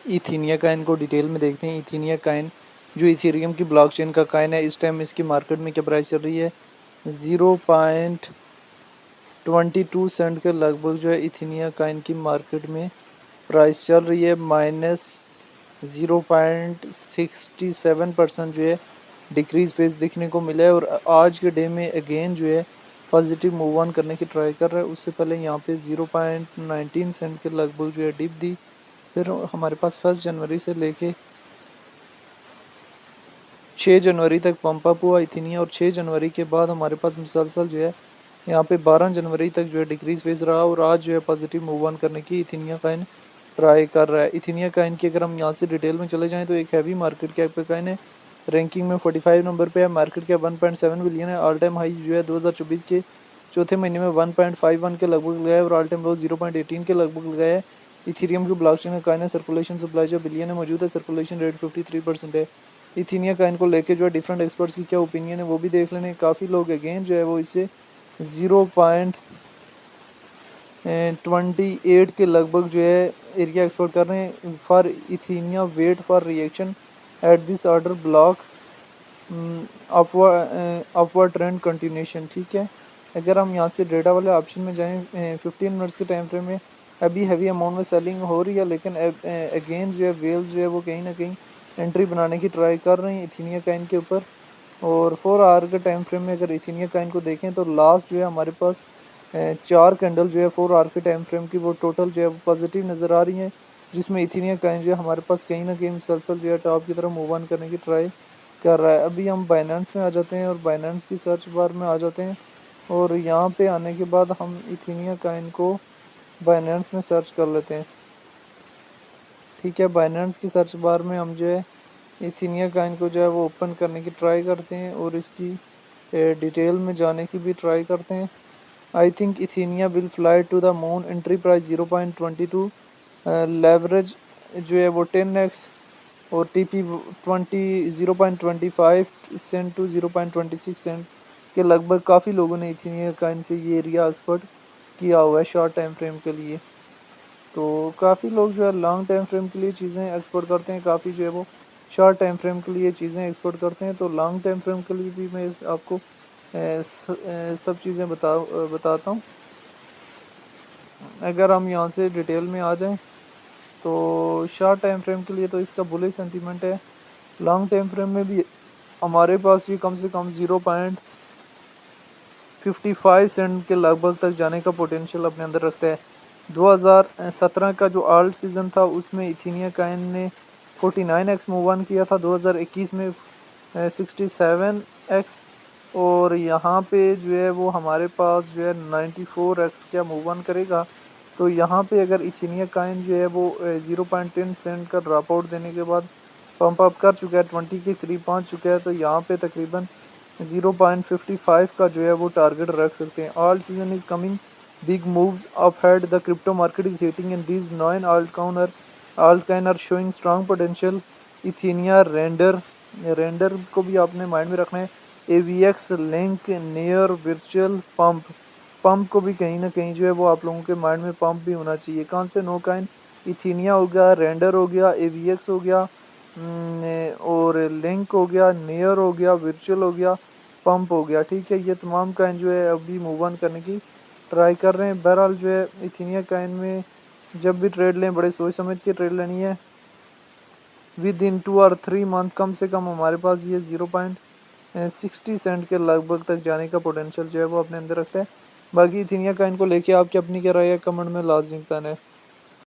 इथीनिया Kine को detail में देखते हैं। इथीनिया काइन जो इथेरियम की ब्लॉकचेन का काइन है, इस टाइम इसकी मार्केट में क्या प्राइस चल रही है, 0.22 सेंट के लगभग जो है इथीनिया काइन की मार्केट में प्राइस चल रही है। -0.67% जो है डिक्रीज फेस देखने को मिला है और आज के डे में अगेन जो है पॉजिटिव मूव ऑन करने की ट्राई कर रहा है। उससे पहले यहाँ पे 0.19 सेंट के लगभग जो है डिप दी, फिर हमारे पास 1 जनवरी से लेके 6 जनवरी तक पंप अप हुआ इथीनिया, और 6 जनवरी के बाद हमारे पास मुसलसल जो है यहाँ पे 12 जनवरी तक जो है डिक्रीज फेज रहा, और आज जो है पॉजिटिव मूव ऑन करने की इथीनिया काइन ट्राई कर रहा है। इथीनिया काइन की अगर हम यहाँ से डिटेल में चले जाएं तो एक हैवी मार्केट कैप पे काइन है, रैंकिंग में 45 नंबर पे है, मार्केट कैप 1.7 बिलियन है। ऑल टाइम हाई जो है 2024 के चौथे महीने में 1.51 के लगभग लगाया है और ऑल टाइम लो 0.18 के लगभग लगाया है। इथीरियम की ब्लॉकचेन का काइन है, सर्कुलेशन सप्लाई जो बिलियन है मौजूद है, सर्कुलेशन रेट 53% है। इथीनिया काइन को लेके जो है डिफरेंट एक्सपर्ट्स की क्या ओपिनियन है वो भी देख लेने। काफ़ी लोग अगेन जो है वो इसे 0.28 के लगभग जो है एरिया एक्सपोर्ट कर रहे हैं। For Ethena wait for reaction at this order block upward trend continuation. ठीक है, अगर हम यहाँ से डेटा वाले ऑप्शन में जाएं 15 मिनट्स के टाइम फ्रेम में अभी हैवी अमाउंट में सेलिंग हो रही है, लेकिन अगेन जो है वेल्स जो है वो कहीं ना कहीं एंट्री बनाने की ट्राई कर रही हैं इथीनिया काइन के ऊपर। और 4 आवर के टाइम फ्रेम में अगर इथीनिया काइन को देखें तो लास्ट जो है हमारे पास 4 कैंडल जो है 4 आवर के टाइम फ्रेम की वो टोटल जो है वो पॉजिटिव नज़र आ रही हैं, जिसमें इथीनिया काइन जो है हमारे पास कहीं ना कहीं मुसलसल जो है टॉप की तरफ मूव ऑन करने की ट्राई कर रहा है। अभी हम बाइनेंस में आ जाते हैं और बाइनेंस की सर्च बार में आ जाते हैं, और यहाँ पे आने के बाद हम इथीनिया काइन को बाइनेंस में सर्च कर लेते हैं। ठीक है, बाइनेंस की सर्च बार में हम जो है इथीनिया काइन को जो है वो ओपन करने की ट्राई करते हैं और इसकी डिटेल में जाने की भी ट्राई करते हैं। I think Ethena will fly to the moon, entry price 0.22, leverage जो है वो 10x और टीपी 0.25 सेंट टू 0.26 सेंट के लगभग। काफ़ी लोगों ने इथीनिया काइन से ये एरिया एक्सपर्ट किया हुआ है शॉर्ट टाइम फ्रेम के लिए। तो काफ़ी लोग जो है लॉन्ग टाइम फ्रेम के लिए चीज़ें एक्सपोर्ट करते हैं, काफ़ी जो है वो शॉर्ट टाइम फ्रेम के लिए चीज़ें एक्सपोर्ट करते हैं। तो लॉन्ग टाइम फ्रेम के लिए भी मैं आपको सब चीज़ें बताता हूँ। अगर हम यहाँ से डिटेल में आ जाएं तो शॉर्ट टाइम फ्रेम के लिए तो इसका बुलिश सेंटीमेंट है। लॉन्ग टाइम फ्रेम में भी हमारे पास ये कम से कम 0.55 सेंट के लगभग तक जाने का पोटेंशियल अपने अंदर रखता है। 2017 का जो आल्ट सीज़न था उसमें इथीनिया काइन ने 49x मूव ऑन किया था, 2021 में 67x, और यहाँ पे जो है वो हमारे पास जो है 94x क्या मूव ऑन करेगा। तो यहाँ पे अगर इथीनिया काइन जो है वो 0.10 सेंट का ड्रॉप आउट देने के बाद पंप अप कर चुका है, 20 के करीब पहुँच चुका है, तो यहाँ पे तकरीबन 0.55 का जो है वो टारगेट रख सकते हैं। All season is coming big moves ahead. The crypto market is hitting and these 9 altcoin are showing strong potential. Ethenia, Render को भी आपने माइंड में रखना है। AVX, Link, Near, Virtual, pump को भी कहीं ना कहीं जो है वो आप लोगों के माइंड में पंप भी होना चाहिए। कौन से नो काइन, इथीनिया हो गया, रेंडर हो गया, AVX हो गया, और लिंक हो गया, नियर हो गया, वर्चुअल हो गया, पंप हो गया। ठीक है, ये तमाम काइन जो है अभी मूव ऑन करने की ट्राई कर रहे हैं। बहरहाल जो है इथीनिया काइन में जब भी ट्रेड लें बड़े सोच समझ के ट्रेड लेनी है। विद इन 2 और 3 मंथ कम से कम हमारे पास ये 0.60 सेंट के लगभग तक जाने का पोटेंशियल जो है वो अपने अंदर रखता है। बाकी इथीनिया काइन को लेके आपकी अपनी क्या राय है कमेंट में लाजमी बताना है।